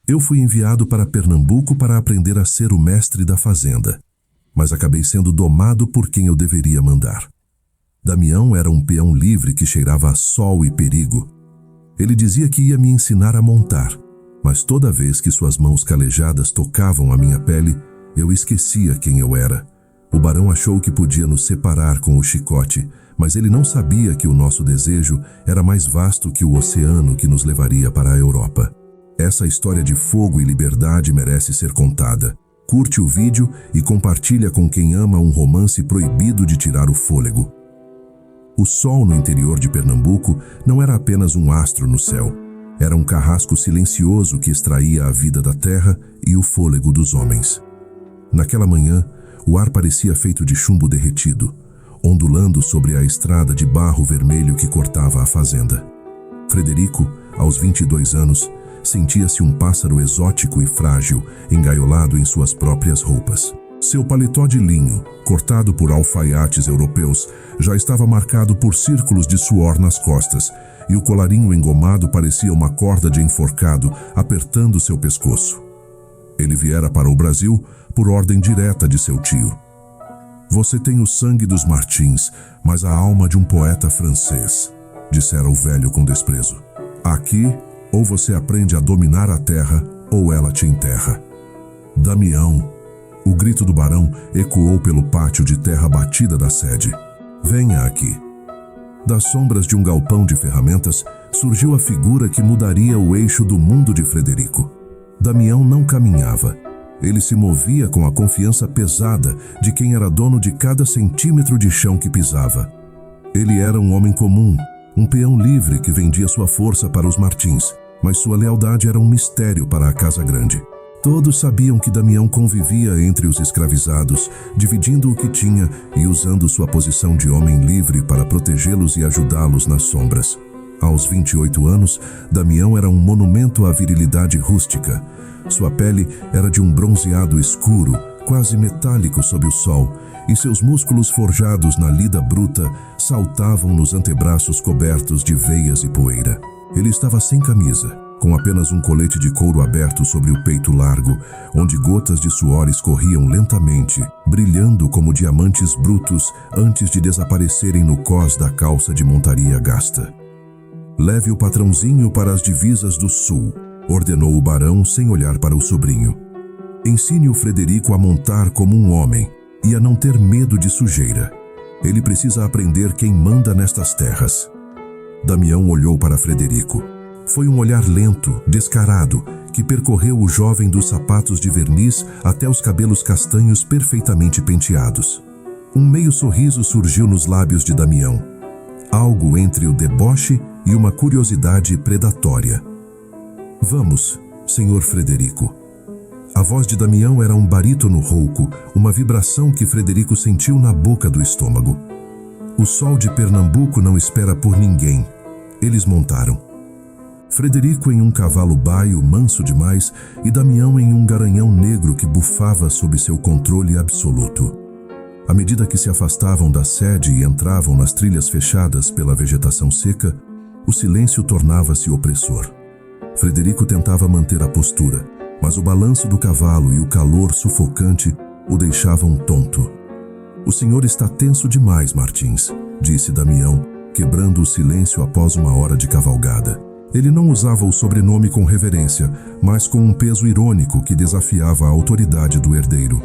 Eu fui enviado para Pernambuco para aprender a ser o mestre da fazenda, mas acabei sendo domado por quem eu deveria mandar. Damião era um peão livre que cheirava a sol e perigo. Ele dizia que ia me ensinar a montar, mas toda vez que suas mãos calejadas tocavam a minha pele, eu esquecia quem eu era. O barão achou que podia nos separar com o chicote, mas ele não sabia que o nosso desejo era mais vasto que o oceano que nos levaria para a Europa. Essa história de fogo e liberdade merece ser contada. Curte o vídeo e compartilha com quem ama um romance proibido de tirar o fôlego. O sol no interior de Pernambuco não era apenas um astro no céu. Era um carrasco silencioso que extraía a vida da terra e o fôlego dos homens. Naquela manhã, o ar parecia feito de chumbo derretido, ondulando sobre a estrada de barro vermelho que cortava a fazenda. Frederico, aos 22 anos, sentia-se um pássaro exótico e frágil, engaiolado em suas próprias roupas. Seu paletó de linho, cortado por alfaiates europeus, já estava marcado por círculos de suor nas costas, e o colarinho engomado parecia uma corda de enforcado apertando seu pescoço. Ele viera para o Brasil por ordem direta de seu tio. "Você tem o sangue dos Martins, mas a alma de um poeta francês", dissera o velho com desprezo. "Aqui, ou você aprende a dominar a terra, ou ela te enterra." "Damião!" O grito do barão ecoou pelo pátio de terra batida da sede. "Venha aqui." Das sombras de um galpão de ferramentas, surgiu a figura que mudaria o eixo do mundo de Frederico. Damião não caminhava. Ele se movia com a confiança pesada de quem era dono de cada centímetro de chão que pisava. Ele era um homem comum, um peão livre que vendia sua força para os Martins, mas sua lealdade era um mistério para a Casa Grande. Todos sabiam que Damião convivia entre os escravizados, dividindo o que tinha e usando sua posição de homem livre para protegê-los e ajudá-los nas sombras. Aos 28 anos, Damião era um monumento à virilidade rústica. Sua pele era de um bronzeado escuro, quase metálico sob o sol, e seus músculos forjados na lida bruta saltavam nos antebraços cobertos de veias e poeira. Ele estava sem camisa, com apenas um colete de couro aberto sobre o peito largo, onde gotas de suor escorriam lentamente, brilhando como diamantes brutos antes de desaparecerem no cós da calça de montaria gasta. "Leve o patrãozinho para as divisas do sul", ordenou o barão sem olhar para o sobrinho. "Ensine o Frederico a montar como um homem e a não ter medo de sujeira. Ele precisa aprender quem manda nestas terras." Damião olhou para Frederico. Foi um olhar lento, descarado, que percorreu o jovem dos sapatos de verniz até os cabelos castanhos perfeitamente penteados. Um meio sorriso surgiu nos lábios de Damião, algo entre o deboche e uma curiosidade predatória. "Vamos, senhor Frederico." A voz de Damião era um barítono rouco, uma vibração que Frederico sentiu na boca do estômago. O sol de Pernambuco não espera por ninguém. Eles montaram. Frederico em um cavalo baio manso demais e Damião em um garanhão negro que bufava sob seu controle absoluto. À medida que se afastavam da sede e entravam nas trilhas fechadas pela vegetação seca, o silêncio tornava-se opressor. Frederico tentava manter a postura, mas o balanço do cavalo e o calor sufocante o deixavam tonto. "O senhor está tenso demais, Martins", disse Damião, quebrando o silêncio após uma hora de cavalgada. Ele não usava o sobrenome com reverência, mas com um peso irônico que desafiava a autoridade do herdeiro.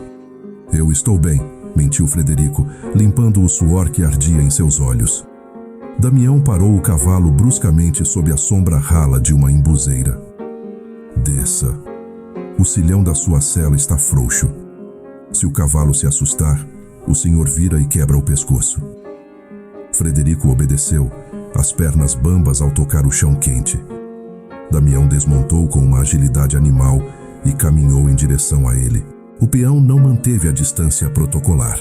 "Eu estou bem", mentiu Frederico, limpando o suor que ardia em seus olhos. Damião parou o cavalo bruscamente sob a sombra rala de uma embuzeira. "Desça. O cilhão da sua sela está frouxo. Se o cavalo se assustar, o senhor vira e quebra o pescoço." Frederico obedeceu, as pernas bambas ao tocar o chão quente. Damião desmontou com uma agilidade animal e caminhou em direção a ele. O peão não manteve a distância protocolar.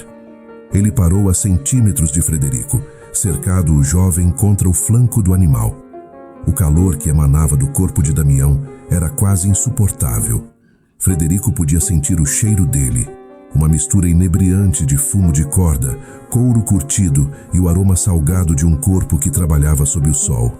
Ele parou a centímetros de Frederico, cercado o jovem contra o flanco do animal. O calor que emanava do corpo de Damião era quase insuportável. Frederico podia sentir o cheiro dele, uma mistura inebriante de fumo de corda, couro curtido e o aroma salgado de um corpo que trabalhava sob o sol.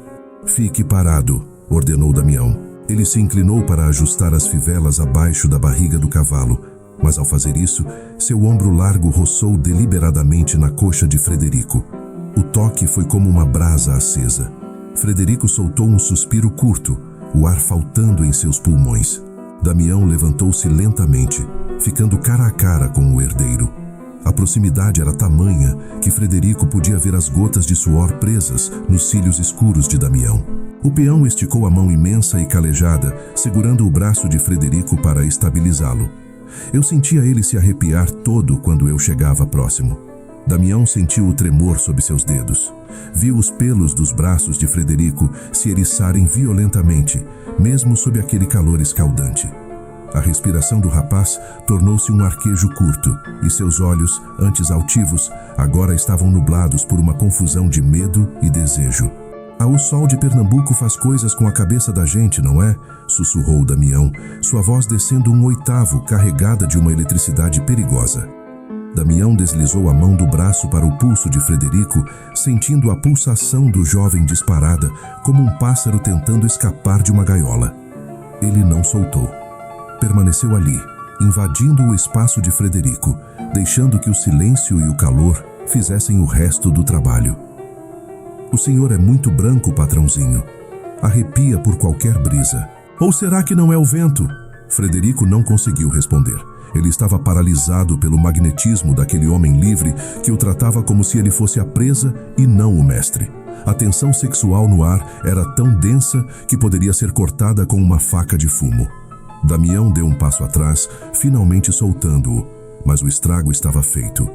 "Fique parado", ordenou Damião. Ele se inclinou para ajustar as fivelas abaixo da barriga do cavalo, mas ao fazer isso, seu ombro largo roçou deliberadamente na coxa de Frederico. O toque foi como uma brasa acesa. Frederico soltou um suspiro curto, o ar faltando em seus pulmões. Damião levantou-se lentamente, ficando cara a cara com o herdeiro. A proximidade era tamanha que Frederico podia ver as gotas de suor presas nos cílios escuros de Damião. O peão esticou a mão imensa e calejada, segurando o braço de Frederico para estabilizá-lo. Eu sentia ele se arrepiar todo quando eu chegava próximo. Damião sentiu o tremor sob seus dedos. Viu os pelos dos braços de Frederico se eriçarem violentamente, mesmo sob aquele calor escaldante. A respiração do rapaz tornou-se um arquejo curto, e seus olhos, antes altivos, agora estavam nublados por uma confusão de medo e desejo. O sol de Pernambuco faz coisas com a cabeça da gente, não é? Sussurrou Damião, sua voz descendo um oitavo, carregada de uma eletricidade perigosa. Damião deslizou a mão do braço para o pulso de Frederico, sentindo a pulsação do jovem disparada, como um pássaro tentando escapar de uma gaiola. Ele não soltou. Permaneceu ali, invadindo o espaço de Frederico, deixando que o silêncio e o calor fizessem o resto do trabalho. O senhor é muito branco, patrãozinho. Arrepia por qualquer brisa. Ou será que não é o vento? Frederico não conseguiu responder. Ele estava paralisado pelo magnetismo daquele homem livre que o tratava como se ele fosse a presa e não o mestre. A tensão sexual no ar era tão densa que poderia ser cortada com uma faca de fumo. Damião deu um passo atrás, finalmente soltando-o, mas o estrago estava feito.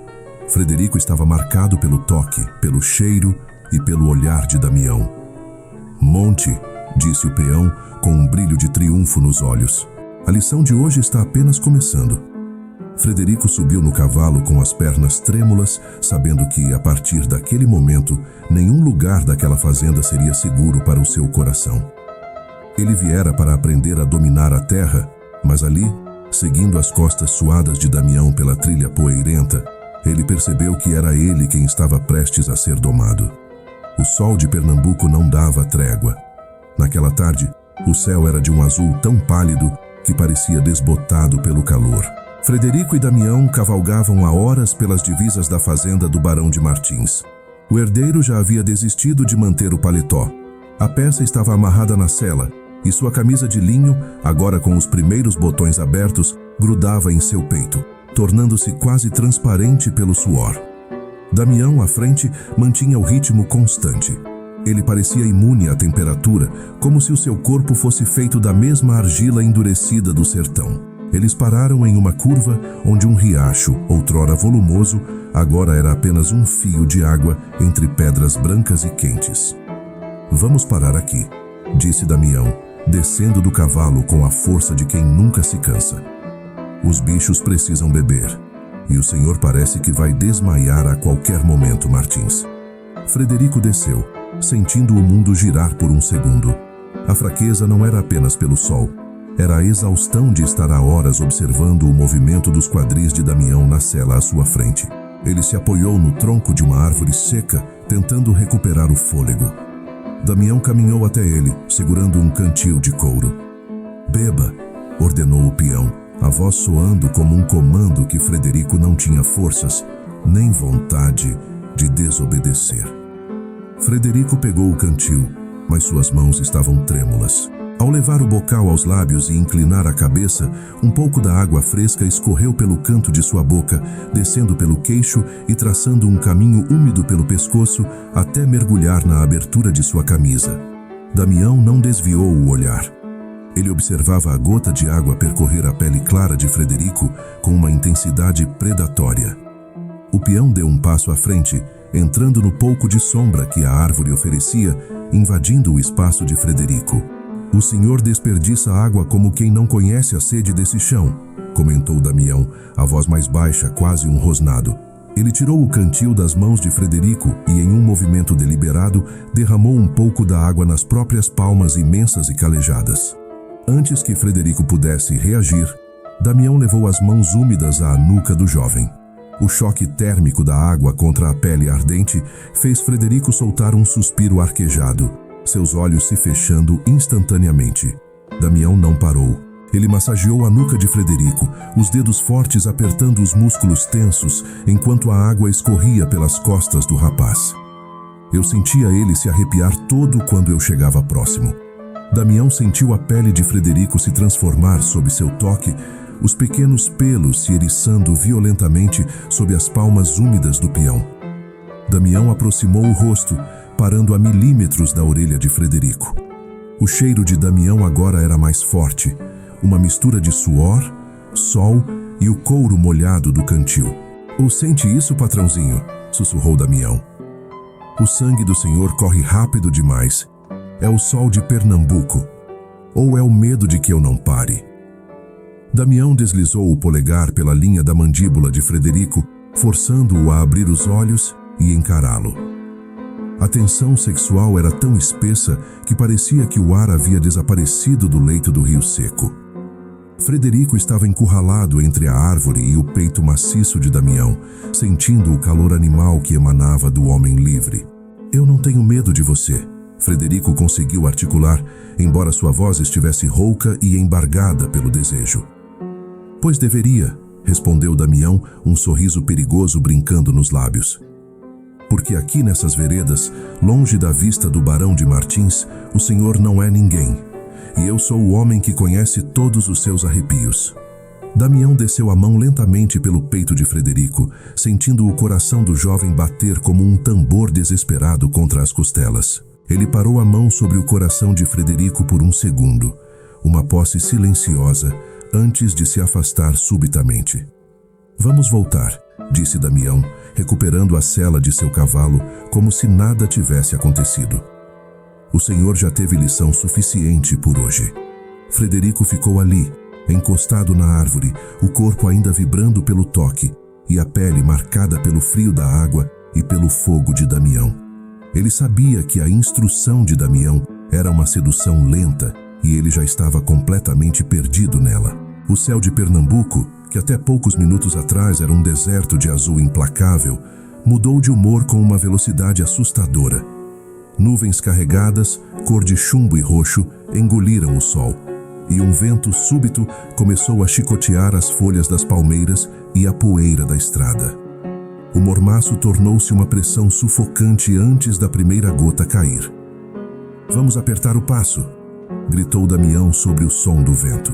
Frederico estava marcado pelo toque, pelo cheiro e pelo olhar de Damião. Monte, disse o peão com um brilho de triunfo nos olhos. A lição de hoje está apenas começando. Frederico subiu no cavalo com as pernas trêmulas, sabendo que, a partir daquele momento, nenhum lugar daquela fazenda seria seguro para o seu coração. Ele viera para aprender a dominar a terra, mas ali, seguindo as costas suadas de Damião pela trilha poeirenta, ele percebeu que era ele quem estava prestes a ser domado. O sol de Pernambuco não dava trégua. Naquela tarde, o céu era de um azul tão pálido que parecia desbotado pelo calor. Frederico e Damião cavalgavam há horas pelas divisas da fazenda do Barão de Martins. O herdeiro já havia desistido de manter o paletó. A peça estava amarrada na sela, e sua camisa de linho, agora com os primeiros botões abertos, grudava em seu peito, tornando-se quase transparente pelo suor. Damião, à frente, mantinha o ritmo constante. Ele parecia imune à temperatura, como se o seu corpo fosse feito da mesma argila endurecida do sertão. Eles pararam em uma curva onde um riacho, outrora volumoso, agora era apenas um fio de água entre pedras brancas e quentes. Vamos parar aqui, disse Damião, descendo do cavalo com a força de quem nunca se cansa. Os bichos precisam beber, e o senhor parece que vai desmaiar a qualquer momento, Martins. Frederico desceu, sentindo o mundo girar por um segundo. A fraqueza não era apenas pelo sol, era a exaustão de estar há horas observando o movimento dos quadris de Damião na sela à sua frente. Ele se apoiou no tronco de uma árvore seca, tentando recuperar o fôlego. Damião caminhou até ele, segurando um cantil de couro. Beba, ordenou o peão, a voz soando como um comando que Frederico não tinha forças, nem vontade de desobedecer. Frederico pegou o cantil, mas suas mãos estavam trêmulas. Ao levar o bocal aos lábios e inclinar a cabeça, um pouco da água fresca escorreu pelo canto de sua boca, descendo pelo queixo e traçando um caminho úmido pelo pescoço até mergulhar na abertura de sua camisa. Damião não desviou o olhar. Ele observava a gota de água percorrer a pele clara de Frederico com uma intensidade predatória. O peão deu um passo à frente, entrando no pouco de sombra que a árvore oferecia, invadindo o espaço de Frederico. O senhor desperdiça água como quem não conhece a sede desse chão, comentou Damião, a voz mais baixa, quase um rosnado. Ele tirou o cantil das mãos de Frederico e, em um movimento deliberado, derramou um pouco da água nas próprias palmas imensas e calejadas. Antes que Frederico pudesse reagir, Damião levou as mãos úmidas à nuca do jovem. O choque térmico da água contra a pele ardente fez Frederico soltar um suspiro arquejado, seus olhos se fechando instantaneamente. Damião não parou. Ele massageou a nuca de Frederico, os dedos fortes apertando os músculos tensos, enquanto a água escorria pelas costas do rapaz. Eu sentia ele se arrepiar todo quando eu chegava próximo. Damião sentiu a pele de Frederico se transformar sob seu toque, os pequenos pelos se eriçando violentamente sob as palmas úmidas do peão. Damião aproximou o rosto, parando a milímetros da orelha de Frederico. O cheiro de Damião agora era mais forte, uma mistura de suor, sol e o couro molhado do cantil. "Ou sente isso, patrãozinho?", sussurrou Damião. "O sangue do senhor corre rápido demais. É o sol de Pernambuco. Ou é o medo de que eu não pare?" Damião deslizou o polegar pela linha da mandíbula de Frederico, forçando-o a abrir os olhos e encará-lo. A tensão sexual era tão espessa que parecia que o ar havia desaparecido do leito do rio seco. Frederico estava encurralado entre a árvore e o peito maciço de Damião, sentindo o calor animal que emanava do homem livre. "Eu não tenho medo de você", Frederico conseguiu articular, embora sua voz estivesse rouca e embargada pelo desejo. "Pois deveria", respondeu Damião, um sorriso perigoso brincando nos lábios. "Porque aqui nessas veredas, longe da vista do Barão de Martins, o senhor não é ninguém. E eu sou o homem que conhece todos os seus arrepios." Damião desceu a mão lentamente pelo peito de Frederico, sentindo o coração do jovem bater como um tambor desesperado contra as costelas. Ele parou a mão sobre o coração de Frederico por um segundo, uma posse silenciosa, antes de se afastar subitamente. "Vamos voltar", disse Damião, recuperando a sela de seu cavalo como se nada tivesse acontecido. "O senhor já teve lição suficiente por hoje." Frederico ficou ali, encostado na árvore, o corpo ainda vibrando pelo toque e a pele marcada pelo frio da água e pelo fogo de Damião. Ele sabia que a instrução de Damião era uma sedução lenta e ele já estava completamente perdido nela. O céu de Pernambuco, que até poucos minutos atrás era um deserto de azul implacável, mudou de humor com uma velocidade assustadora. Nuvens carregadas, cor de chumbo e roxo, engoliram o sol, e um vento súbito começou a chicotear as folhas das palmeiras e a poeira da estrada. O mormaço tornou-se uma pressão sufocante antes da primeira gota cair. "Vamos apertar o passo", gritou Damião sobre o som do vento.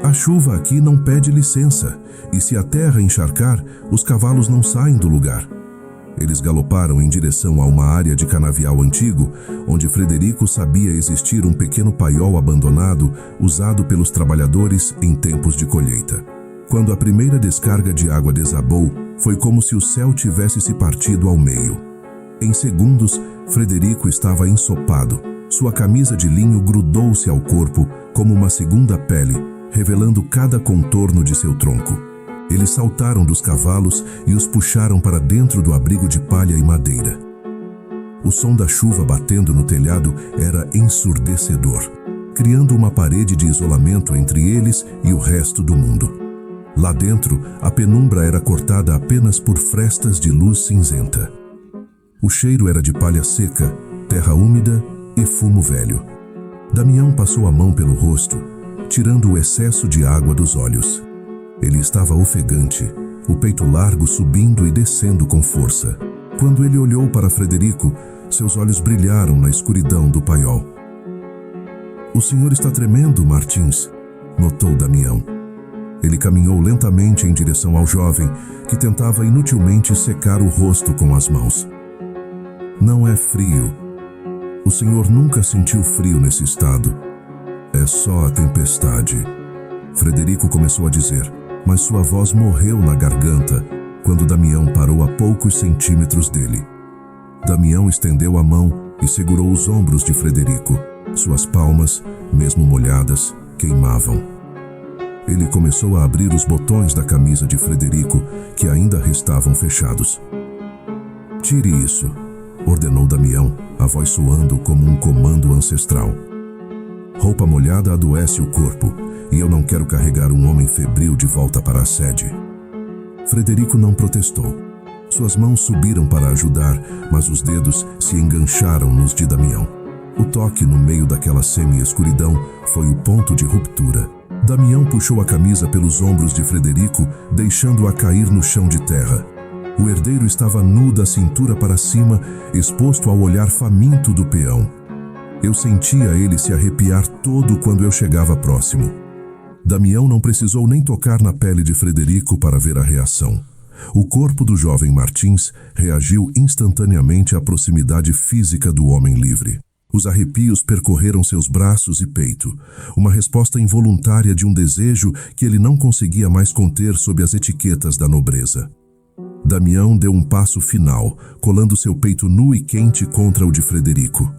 "A chuva aqui não pede licença, e se a terra encharcar, os cavalos não saem do lugar." Eles galoparam em direção a uma área de canavial antigo, onde Frederico sabia existir um pequeno paiol abandonado usado pelos trabalhadores em tempos de colheita. Quando a primeira descarga de água desabou, foi como se o céu tivesse se partido ao meio. Em segundos, Frederico estava ensopado. Sua camisa de linho grudou-se ao corpo como uma segunda pele, revelando cada contorno de seu tronco. Eles saltaram dos cavalos e os puxaram para dentro do abrigo de palha e madeira. O som da chuva batendo no telhado era ensurdecedor, criando uma parede de isolamento entre eles e o resto do mundo. Lá dentro, a penumbra era cortada apenas por frestas de luz cinzenta. O cheiro era de palha seca, terra úmida e fumo velho. Damião passou a mão pelo rosto, tirando o excesso de água dos olhos. Ele estava ofegante, o peito largo subindo e descendo com força. Quando ele olhou para Frederico, seus olhos brilharam na escuridão do paiol. "O senhor está tremendo, Martins", notou Damião. Ele caminhou lentamente em direção ao jovem, que tentava inutilmente secar o rosto com as mãos. "Não é frio. O senhor nunca sentiu frio nesse estado. É só a tempestade", Frederico começou a dizer, mas sua voz morreu na garganta quando Damião parou a poucos centímetros dele. Damião estendeu a mão e segurou os ombros de Frederico. Suas palmas, mesmo molhadas, queimavam. Ele começou a abrir os botões da camisa de Frederico, que ainda restavam fechados. "Tire isso", ordenou Damião, a voz soando como um comando ancestral. "Roupa molhada adoece o corpo, e eu não quero carregar um homem febril de volta para a sede." Frederico não protestou. Suas mãos subiram para ajudar, mas os dedos se engancharam nos de Damião. O toque no meio daquela semi-escuridão foi o ponto de ruptura. Damião puxou a camisa pelos ombros de Frederico, deixando-a cair no chão de terra. O herdeiro estava nu da cintura para cima, exposto ao olhar faminto do peão. Eu sentia ele se arrepiar todo quando eu chegava próximo. Damião não precisou nem tocar na pele de Frederico para ver a reação. O corpo do jovem Martins reagiu instantaneamente à proximidade física do homem livre. Os arrepios percorreram seus braços e peito, uma resposta involuntária de um desejo que ele não conseguia mais conter sob as etiquetas da nobreza. Damião deu um passo final, colando seu peito nu e quente contra o de Frederico.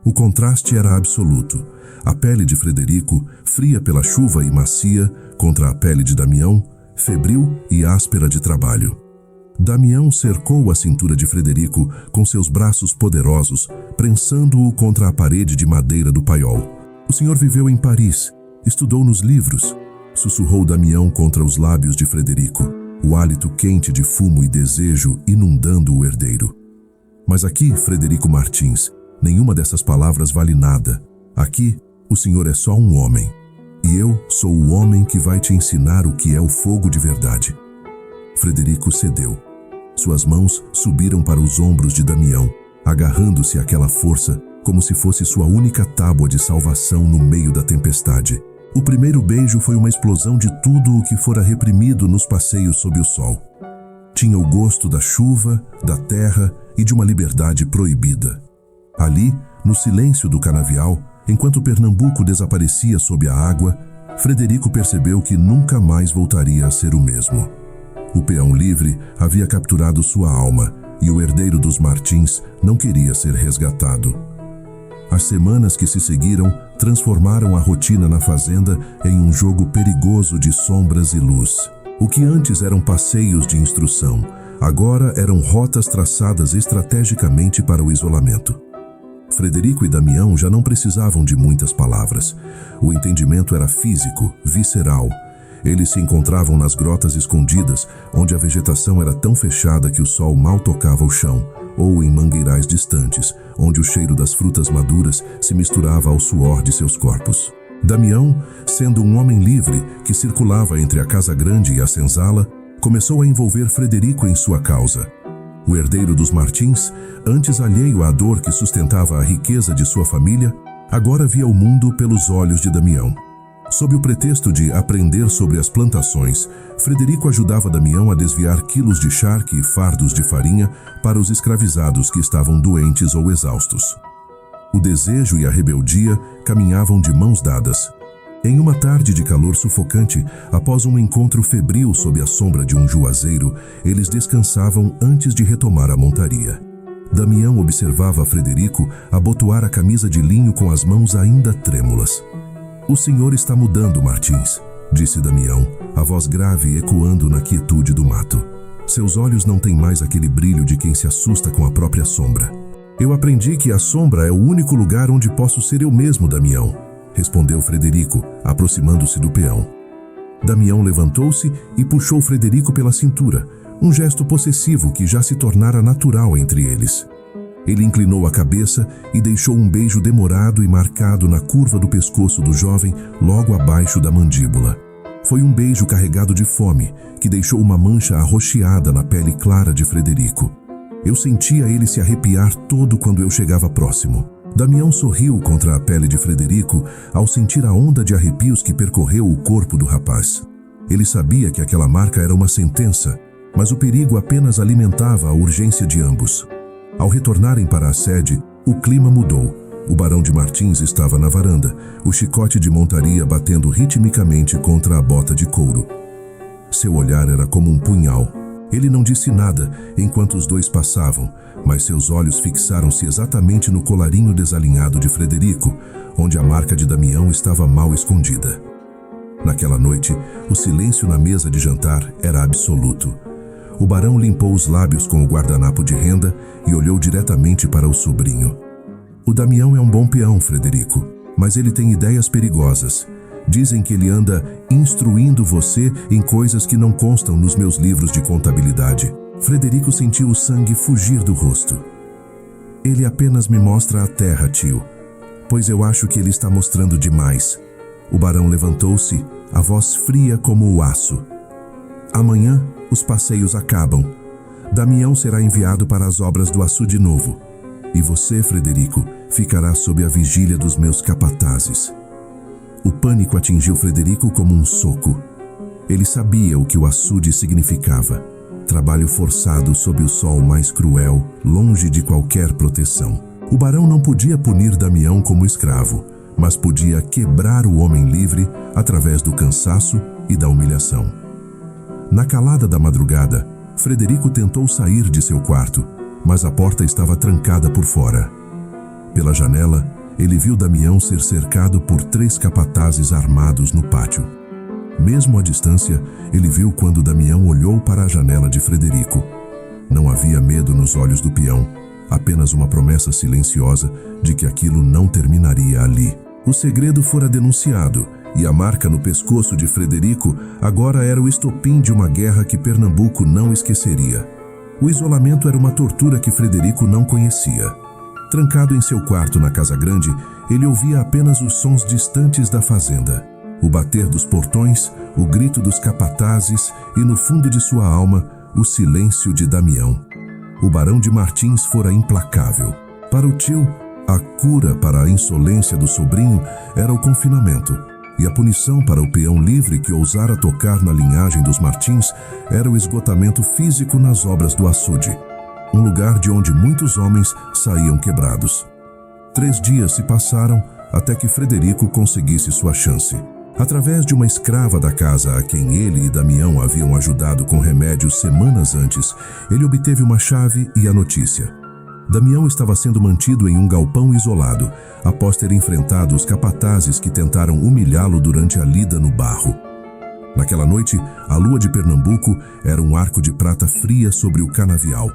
O contraste era absoluto. A pele de Frederico, fria pela chuva e macia, contra a pele de Damião, febril e áspera de trabalho. Damião cercou a cintura de Frederico com seus braços poderosos, prensando-o contra a parede de madeira do paiol. O senhor viveu em Paris, estudou nos livros, sussurrou Damião contra os lábios de Frederico, o hálito quente de fumo e desejo inundando o herdeiro. Mas aqui, Frederico Martins, nenhuma dessas palavras vale nada. Aqui, o senhor é só um homem. E eu sou o homem que vai te ensinar o que é o fogo de verdade. Frederico cedeu. Suas mãos subiram para os ombros de Damião, agarrando-se àquela força como se fosse sua única tábua de salvação no meio da tempestade. O primeiro beijo foi uma explosão de tudo o que fora reprimido nos passeios sob o sol. Tinha o gosto da chuva, da terra e de uma liberdade proibida. Ali, no silêncio do canavial, enquanto Pernambuco desaparecia sob a água, Frederico percebeu que nunca mais voltaria a ser o mesmo. O peão livre havia capturado sua alma e o herdeiro dos Martins não queria ser resgatado. As semanas que se seguiram transformaram a rotina na fazenda em um jogo perigoso de sombras e luz. O que antes eram passeios de instrução, agora eram rotas traçadas estrategicamente para o isolamento. Frederico e Damião já não precisavam de muitas palavras. O entendimento era físico, visceral. Eles se encontravam nas grotas escondidas, onde a vegetação era tão fechada que o sol mal tocava o chão, ou em mangueirais distantes, onde o cheiro das frutas maduras se misturava ao suor de seus corpos. Damião, sendo um homem livre que circulava entre a casa grande e a senzala, começou a envolver Frederico em sua causa. O herdeiro dos Martins, antes alheio à dor que sustentava a riqueza de sua família, agora via o mundo pelos olhos de Damião. Sob o pretexto de aprender sobre as plantações, Frederico ajudava Damião a desviar quilos de charque e fardos de farinha para os escravizados que estavam doentes ou exaustos. O desejo e a rebeldia caminhavam de mãos dadas. Em uma tarde de calor sufocante, após um encontro febril sob a sombra de um juazeiro, eles descansavam antes de retomar a montaria. Damião observava Frederico abotoar a camisa de linho com as mãos ainda trêmulas. "O senhor está mudando, Martins", disse Damião, a voz grave ecoando na quietude do mato. "Seus olhos não têm mais aquele brilho de quem se assusta com a própria sombra." "Eu aprendi que a sombra é o único lugar onde posso ser eu mesmo, Damião", respondeu Frederico, aproximando-se do peão. Damião levantou-se e puxou Frederico pela cintura, um gesto possessivo que já se tornara natural entre eles. Ele inclinou a cabeça e deixou um beijo demorado e marcado na curva do pescoço do jovem, logo abaixo da mandíbula. Foi um beijo carregado de fome, que deixou uma mancha arroxeada na pele clara de Frederico. Eu sentia ele se arrepiar todo quando eu chegava próximo. Damião sorriu contra a pele de Frederico ao sentir a onda de arrepios que percorreu o corpo do rapaz. Ele sabia que aquela marca era uma sentença, mas o perigo apenas alimentava a urgência de ambos. Ao retornarem para a sede, o clima mudou. O barão de Martins estava na varanda, o chicote de montaria batendo ritmicamente contra a bota de couro. Seu olhar era como um punhal. Ele não disse nada enquanto os dois passavam, mas seus olhos fixaram-se exatamente no colarinho desalinhado de Frederico, onde a marca de Damião estava mal escondida. Naquela noite, o silêncio na mesa de jantar era absoluto. O barão limpou os lábios com o guardanapo de renda e olhou diretamente para o sobrinho. "O Damião é um bom peão, Frederico, mas ele tem ideias perigosas. Dizem que ele anda instruindo você em coisas que não constam nos meus livros de contabilidade." Frederico sentiu o sangue fugir do rosto. "Ele apenas me mostra a terra, tio", pois eu acho que ele está mostrando demais. O barão levantou-se, a voz fria como o aço. Amanhã, os passeios acabam. Damião será enviado para as obras do açude novo. E você, Frederico, ficará sob a vigília dos meus capatazes. O pânico atingiu Frederico como um soco. Ele sabia o que o açude significava. Trabalho forçado sob o sol mais cruel, longe de qualquer proteção. O barão não podia punir Damião como escravo, mas podia quebrar o homem livre através do cansaço e da humilhação. Na calada da madrugada, Frederico tentou sair de seu quarto, mas a porta estava trancada por fora. Pela janela, ele viu Damião ser cercado por 3 capatazes armados no pátio. Mesmo à distância, ele viu quando Damião olhou para a janela de Frederico. Não havia medo nos olhos do peão, apenas uma promessa silenciosa de que aquilo não terminaria ali. O segredo fora denunciado, e a marca no pescoço de Frederico agora era o estopim de uma guerra que Pernambuco não esqueceria. O isolamento era uma tortura que Frederico não conhecia. Trancado em seu quarto na Casa Grande, ele ouvia apenas os sons distantes da fazenda. O bater dos portões, o grito dos capatazes e, no fundo de sua alma, o silêncio de Damião. O barão de Martins fora implacável. Para o tio, a cura para a insolência do sobrinho era o confinamento, e a punição para o peão livre que ousara tocar na linhagem dos Martins era o esgotamento físico nas obras do açude, um lugar de onde muitos homens saíam quebrados. 3 dias se passaram até que Frederico conseguisse sua chance. Através de uma escrava da casa a quem ele e Damião haviam ajudado com remédios semanas antes, ele obteve uma chave e a notícia. Damião estava sendo mantido em um galpão isolado, após ter enfrentado os capatazes que tentaram humilhá-lo durante a lida no barro. Naquela noite, a lua de Pernambuco era um arco de prata fria sobre o canavial.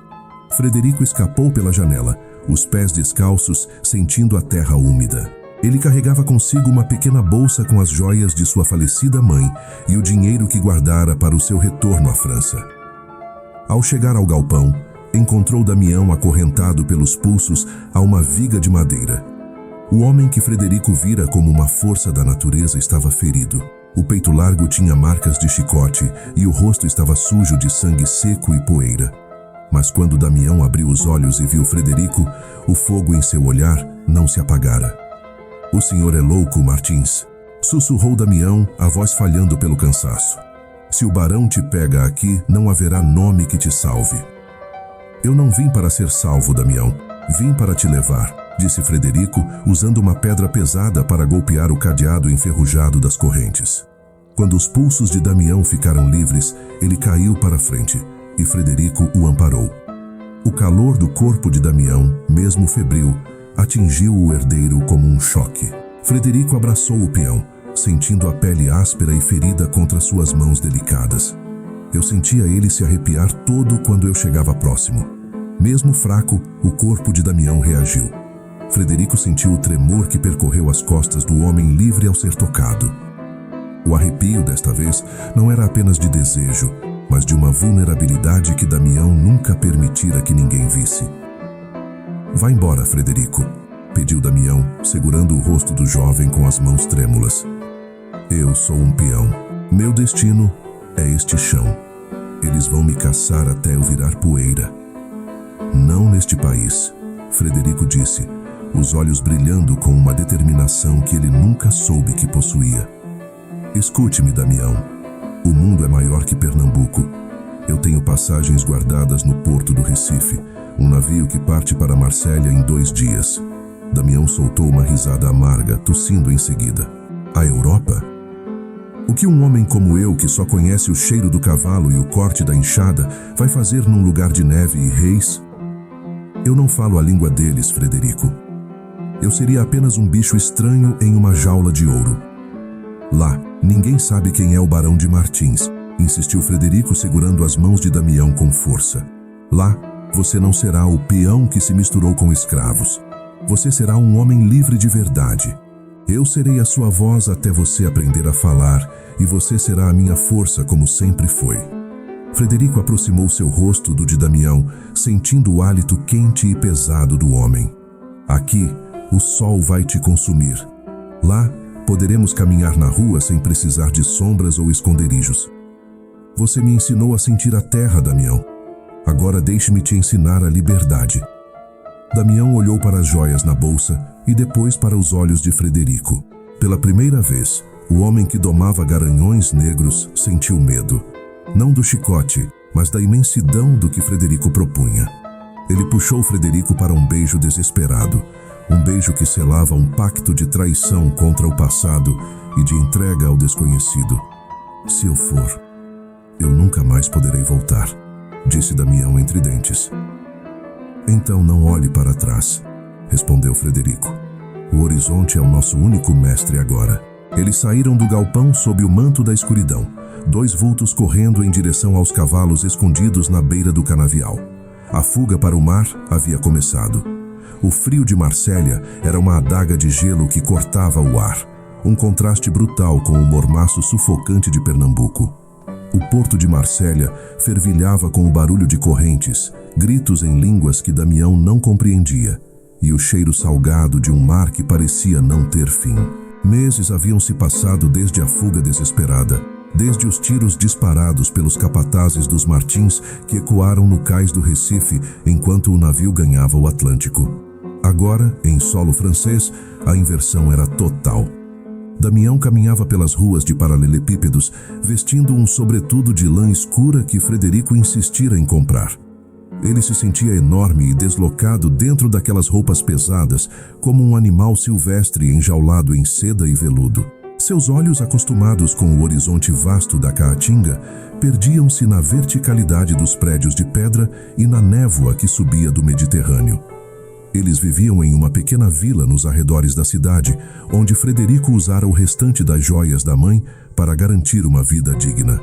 Frederico escapou pela janela, os pés descalços, sentindo a terra úmida. Ele carregava consigo uma pequena bolsa com as joias de sua falecida mãe e o dinheiro que guardara para o seu retorno à França. Ao chegar ao galpão, encontrou Damião acorrentado pelos pulsos a uma viga de madeira. O homem que Frederico vira como uma força da natureza estava ferido. O peito largo tinha marcas de chicote e o rosto estava sujo de sangue seco e poeira. Mas quando Damião abriu os olhos e viu Frederico, o fogo em seu olhar não se apagara. "O senhor é louco, Martins", sussurrou Damião, a voz falhando pelo cansaço. "Se o barão te pega aqui, não haverá nome que te salve." "Eu não vim para ser salvo, Damião. Vim para te levar", disse Frederico, usando uma pedra pesada para golpear o cadeado enferrujado das correntes. Quando os pulsos de Damião ficaram livres, ele caiu para frente, e Frederico o amparou. O calor do corpo de Damião, mesmo febril, atingiu o herdeiro como um choque. Frederico abraçou o peão, sentindo a pele áspera e ferida contra suas mãos delicadas. Eu sentia ele se arrepiar todo quando eu chegava próximo. Mesmo fraco, o corpo de Damião reagiu. Frederico sentiu o tremor que percorreu as costas do homem livre ao ser tocado. O arrepio desta vez não era apenas de desejo, mas de uma vulnerabilidade que Damião nunca permitira que ninguém visse. "Vá embora, Frederico", pediu Damião, segurando o rosto do jovem com as mãos trêmulas. "Eu sou um peão. Meu destino é este chão. Eles vão me caçar até eu virar poeira." "Não neste país", Frederico disse, os olhos brilhando com uma determinação que ele nunca soube que possuía. "Escute-me, Damião. O mundo é maior que Pernambuco. Eu tenho passagens guardadas no porto do Recife, um navio que parte para Marsella em 2 dias. Damião soltou uma risada amarga, tossindo em seguida. "A Europa? O que um homem como eu, que só conhece o cheiro do cavalo e o corte da enxada, vai fazer num lugar de neve e reis? Eu não falo a língua deles, Frederico. Eu seria apenas um bicho estranho em uma jaula de ouro. Lá, ninguém sabe quem é o Barão de Martins", insistiu Frederico, segurando as mãos de Damião com força. "Lá, você não será o peão que se misturou com escravos. Você será um homem livre de verdade. Eu serei a sua voz até você aprender a falar, e você será a minha força como sempre foi." Frederico aproximou seu rosto do de Damião, sentindo o hálito quente e pesado do homem. Aqui, O sol vai te consumir. Lá, poderemos caminhar na rua sem precisar de sombras ou esconderijos. Você me ensinou a sentir a terra, Damião. Agora deixe-me te ensinar a liberdade. Damião olhou para as joias na bolsa e depois para os olhos de Frederico. Pela primeira vez, o homem que domava garanhões negros sentiu medo. Não do chicote, mas da imensidão do que Frederico propunha. Ele puxou Frederico para um beijo desesperado, um beijo que selava um pacto de traição contra o passado e de entrega ao desconhecido. Se eu for, eu nunca mais poderei voltar, disse Damião entre dentes. Então não olhe para trás, respondeu Frederico. O horizonte é o nosso único mestre agora. Eles saíram do galpão sob o manto da escuridão, 2 vultos correndo em direção aos cavalos escondidos na beira do canavial. A fuga para o mar havia começado. O frio de Marsella era uma adaga de gelo que cortava o ar, um contraste brutal com o mormaço sufocante de Pernambuco. O porto de Marsella fervilhava com o barulho de correntes, gritos em línguas que Damião não compreendia, e o cheiro salgado de um mar que parecia não ter fim. Meses haviam se passado desde a fuga desesperada, desde os tiros disparados pelos capatazes dos Martins que ecoaram no cais do Recife enquanto o navio ganhava o Atlântico. Agora, em solo francês, a inversão era total. Damião caminhava pelas ruas de paralelepípedos, vestindo um sobretudo de lã escura que Frederico insistira em comprar. Ele se sentia enorme e deslocado dentro daquelas roupas pesadas, como um animal silvestre enjaulado em seda e veludo. Seus olhos, acostumados com o horizonte vasto da Caatinga, perdiam-se na verticalidade dos prédios de pedra e na névoa que subia do Mediterrâneo. Eles viviam em uma pequena vila nos arredores da cidade, onde Frederico usara o restante das joias da mãe para garantir uma vida digna.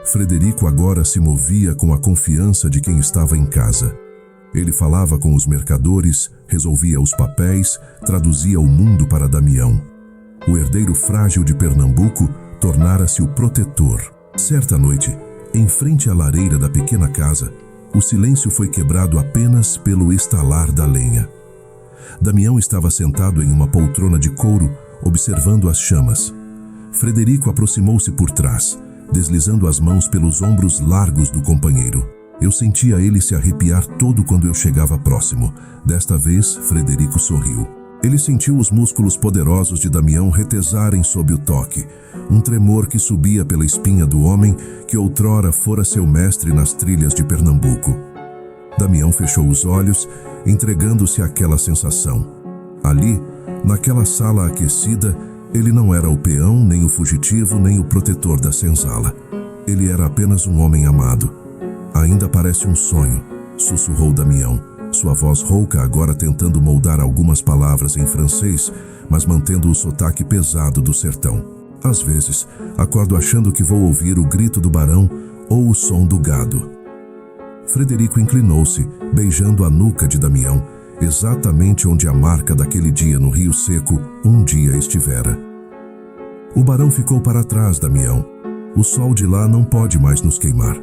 Frederico agora se movia com a confiança de quem estava em casa. Ele falava com os mercadores, resolvia os papéis, traduzia o mundo para Damião. O herdeiro frágil de Pernambuco tornara-se o protetor. Certa noite, em frente à lareira da pequena casa, o silêncio foi quebrado apenas pelo estalar da lenha. Damião estava sentado em uma poltrona de couro, observando as chamas. Frederico aproximou-se por trás, deslizando as mãos pelos ombros largos do companheiro. Eu sentia ele se arrepiar todo quando eu chegava próximo. Desta vez, Frederico sorriu. Ele sentiu os músculos poderosos de Damião retesarem sob o toque, um tremor que subia pela espinha do homem que outrora fora seu mestre nas trilhas de Pernambuco. Damião fechou os olhos, entregando-se àquela sensação. Ali, naquela sala aquecida, ele não era o peão, nem o fugitivo, nem o protetor da senzala. Ele era apenas um homem amado. Ainda parece um sonho, sussurrou Damião, sua voz rouca agora tentando moldar algumas palavras em francês, mas mantendo o sotaque pesado do sertão. Às vezes, acordo achando que vou ouvir o grito do barão ou o som do gado. Frederico inclinou-se, beijando a nuca de Damião, exatamente onde a marca daquele dia no Rio Seco um dia estivera. O barão ficou para trás, Damião. O sol de lá não pode mais nos queimar.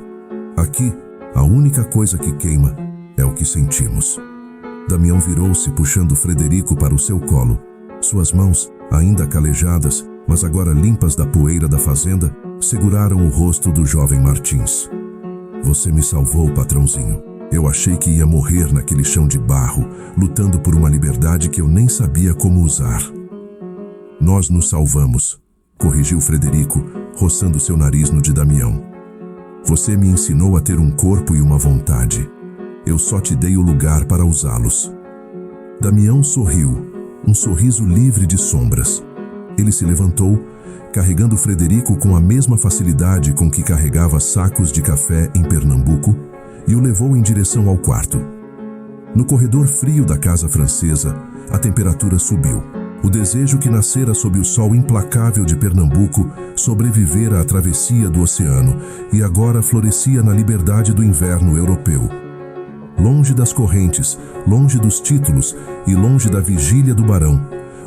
Aqui, a única coisa que queima é o que sentimos. Damião virou-se, puxando Frederico para o seu colo. Suas mãos, ainda calejadas, mas agora limpas da poeira da fazenda, seguraram o rosto do jovem Martins. Você me salvou, patrãozinho. Eu achei que ia morrer naquele chão de barro, lutando por uma liberdade que eu nem sabia como usar. Nós nos salvamos, corrigiu Frederico, roçando seu nariz no de Damião. Você me ensinou a ter um corpo e uma vontade. Eu só te dei o lugar para usá-los. Damião sorriu, um sorriso livre de sombras. Ele se levantou, carregando Frederico com a mesma facilidade com que carregava sacos de café em Pernambuco, e o levou em direção ao quarto. No corredor frio da casa francesa, a temperatura subiu. O desejo que nascera sob o sol implacável de Pernambuco sobrevivera à travessia do oceano e agora florescia na liberdade do inverno europeu. Longe das correntes, longe dos títulos e longe da vigília do barão,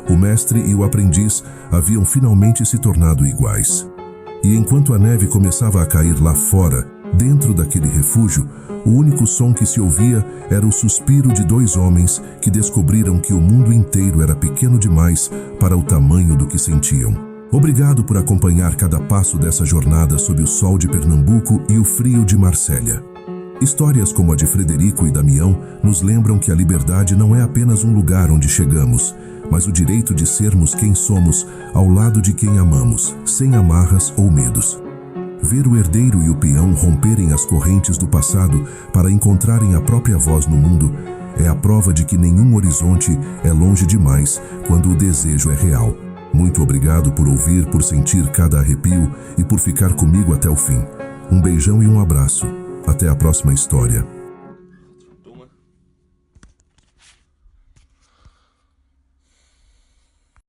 o mestre e o aprendiz haviam finalmente se tornado iguais. E enquanto a neve começava a cair lá fora, dentro daquele refúgio, O único som que se ouvia era o suspiro de dois homens que descobriram que o mundo inteiro era pequeno demais para o tamanho do que sentiam. Obrigado por acompanhar cada passo dessa jornada sob o sol de Pernambuco e o frio de Marsella. Histórias como a de Frederico e Damião nos lembram que a liberdade não é apenas um lugar onde chegamos, mas o direito de sermos quem somos ao lado de quem amamos, sem amarras ou medos. Ver o herdeiro e o peão romperem as correntes do passado para encontrarem a própria voz no mundo é a prova de que nenhum horizonte é longe demais quando o desejo é real. Muito obrigado por ouvir, por sentir cada arrepio e por ficar comigo até o fim. Um beijão e um abraço. Até a próxima história.